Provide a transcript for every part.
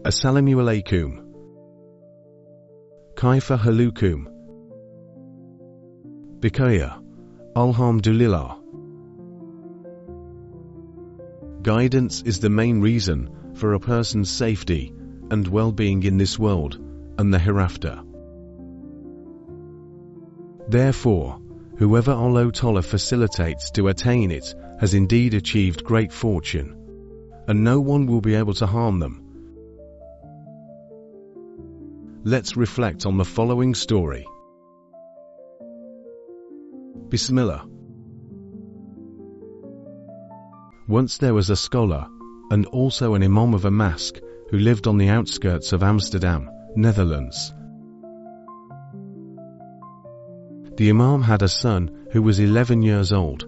Assalamu alaikum. Kaifa halukum. Bikaya. Alhamdulillah. Guidance is the main reason for a person's safety and well-being in this world and the hereafter. Therefore, whoever Allah Ta'ala facilitates to attain it has indeed achieved great fortune, and no one will be able to harm them. Let's reflect on the following story. Bismillah. Once there was a scholar, and also an imam of a mosque, who lived on the outskirts of Amsterdam, Netherlands. The imam had a son who was 11 years old.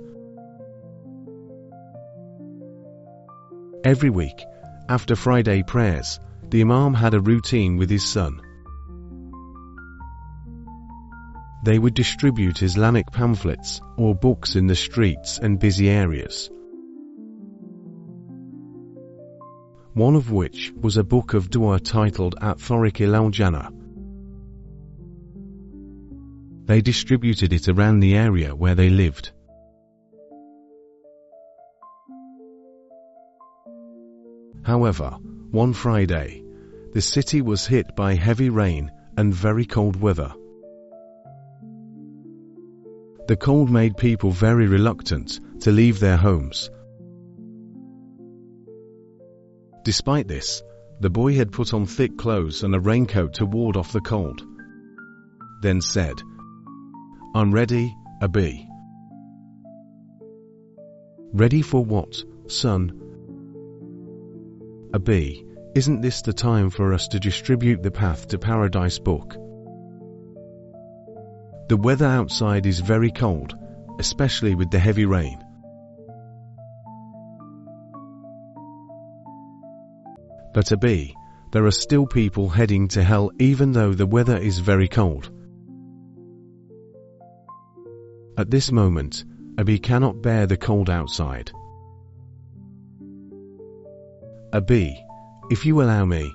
Every week, after Friday prayers, the imam had a routine with his son. They would distribute Islamic pamphlets or books in the streets and busy areas. One of which was a book of dua titled At-Tariq ila Jannah. They distributed it around the area where they lived. However, one Friday, the city was hit by heavy rain and very cold weather. The cold made people very reluctant to leave their homes. Despite this, the boy had put on thick clothes and a raincoat to ward off the cold. Then said, "I'm ready, Abi." "Ready for what, son?" "Abi, isn't this the time for us to distribute the Path to Paradise book? The weather outside is very cold, especially with the heavy rain." "But Abi, there are still people heading to hell even though the weather is very cold." At this moment, Abi cannot bear the cold outside. "Abi, if you allow me,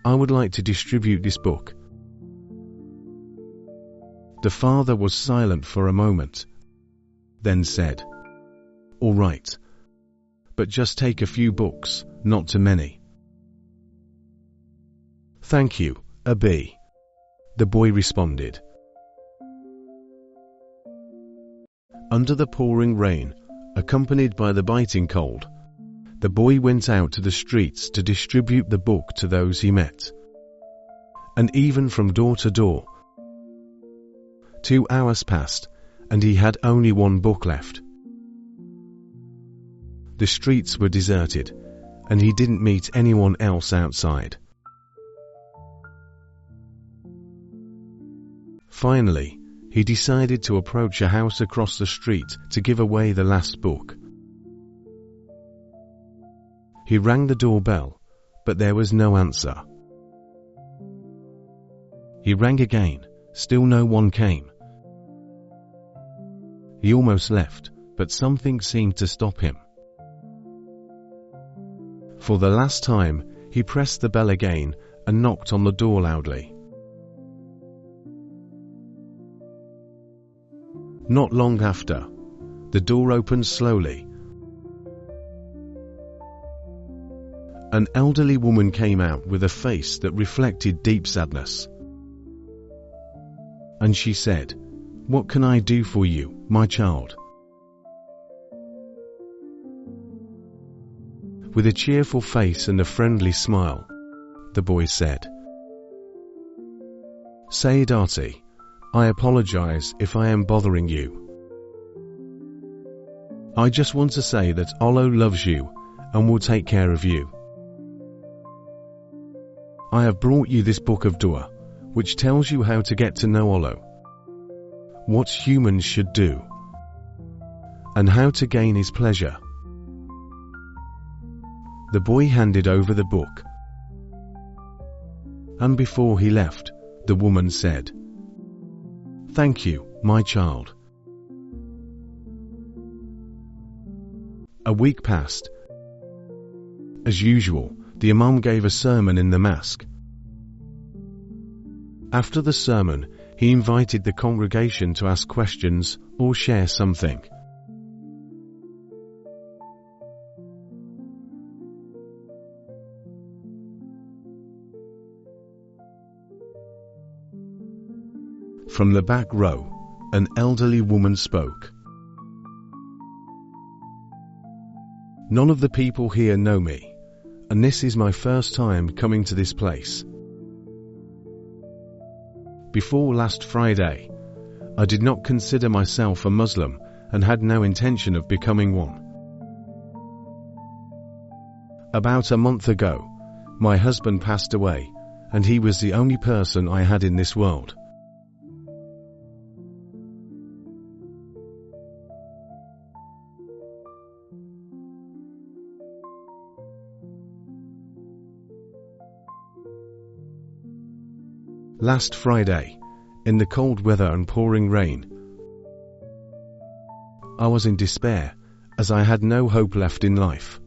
I would like to distribute this book." The father was silent for a moment, then said, "All right, but just take a few books, not too many." "Thank you, Abi," the boy responded. Under the pouring rain, accompanied by the biting cold, the boy went out to the streets to distribute the book to those he met. And even from door to door. 2 hours passed, and he had only one book left. The streets were deserted, and he didn't meet anyone else outside. Finally, he decided to approach a house across the street to give away the last book. He rang the doorbell, but there was no answer. He rang again, still no one came. He almost left, but something seemed to stop him. For the last time, he pressed the bell again and knocked on the door loudly. Not long after, the door opened slowly. An elderly woman came out with a face that reflected deep sadness. And she said, "What can I do for you, my child?" With a cheerful face and a friendly smile, the boy said, "Sayyidati, I apologize if I am bothering you. I just want to say that Allah loves you and will take care of you. I have brought you this book of dua, which tells you how to get to know Allah, what humans should do, and how to gain His pleasure." The boy handed over the book. And before he left, the woman said, "Thank you, my child." A week passed. As usual, the Imam gave a sermon in the mosque. After the sermon, he invited the congregation to ask questions or share something. From the back row, an elderly woman spoke. None of the people here know me, and this is my first time coming to this place. Before last Friday, I did not consider myself a Muslim and had no intention of becoming one. About a month ago, my husband passed away, and he was the only person I had in this world. Last Friday, in the cold weather and pouring rain, I was in despair, as I had no hope left in life.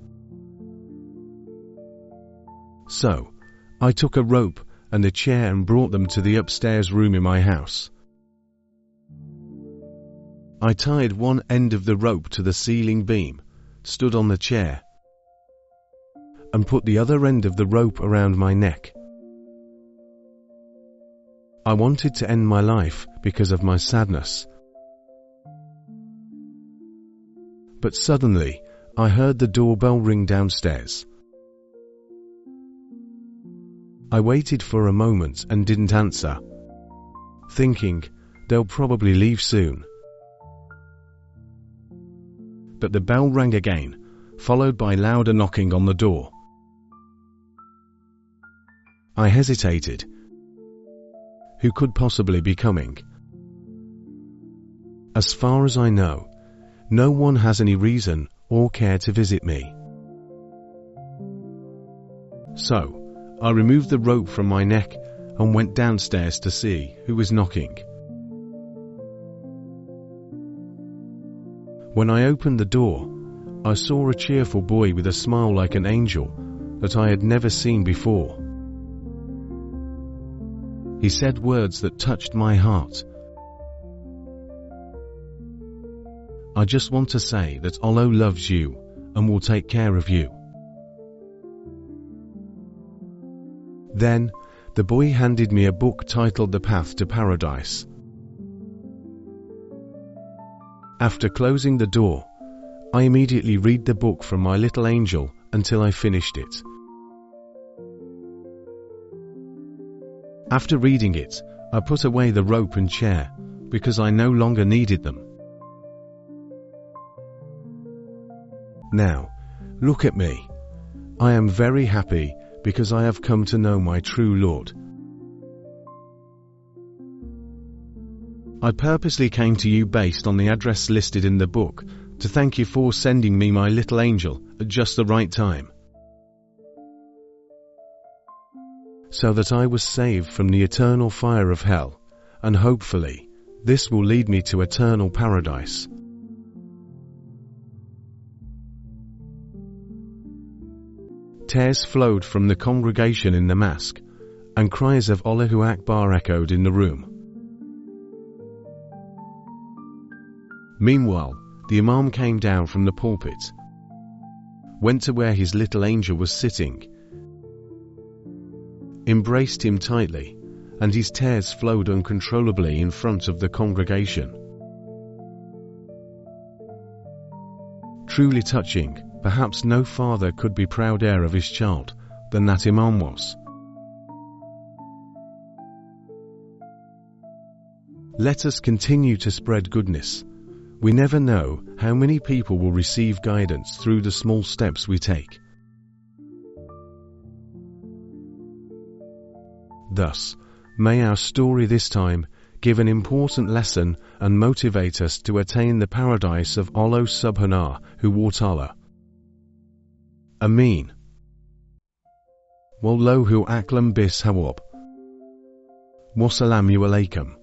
So, I took a rope and a chair and brought them to the upstairs room in my house. I tied one end of the rope to the ceiling beam, stood on the chair, and put the other end of the rope around my neck. I wanted to end my life because of my sadness. But suddenly, I heard the doorbell ring downstairs. I waited for a moment and didn't answer, thinking they'll probably leave soon. But the bell rang again, followed by louder knocking on the door. I hesitated. Who could possibly be coming? As far as I know, no one has any reason or care to visit me. So, I removed the rope from my neck and went downstairs to see who was knocking. When I opened the door, I saw a cheerful boy with a smile like an angel that I had never seen before. He said words that touched my heart. I just want to say that Allah loves you and will take care of you. Then, the boy handed me a book titled The Path to Paradise. After closing the door, I immediately read the book from my little angel until I finished it. After reading it, I put away the rope and chair because I no longer needed them. Now, look at me. I am very happy because I have come to know my true Lord. I purposely came to you based on the address listed in the book to thank you for sending me my little angel at just the right time, so that I was saved from the eternal fire of hell, and hopefully, this will lead me to eternal paradise. Tears flowed from the congregation in the mosque, and cries of Allahu Akbar echoed in the room. Meanwhile, the Imam came down from the pulpit, went to where his little angel was sitting, embraced him tightly, and his tears flowed uncontrollably in front of the congregation. Truly touching, perhaps no father could be prouder of his child than that Imam was. Let us continue to spread goodness. We never know how many people will receive guidance through the small steps we take. Thus, may our story this time give an important lesson and motivate us to attain the paradise of Allah subhanahu wa ta'ala. Ameen. Wallahu a'lam bis-sawab. Wassalamu alaikum.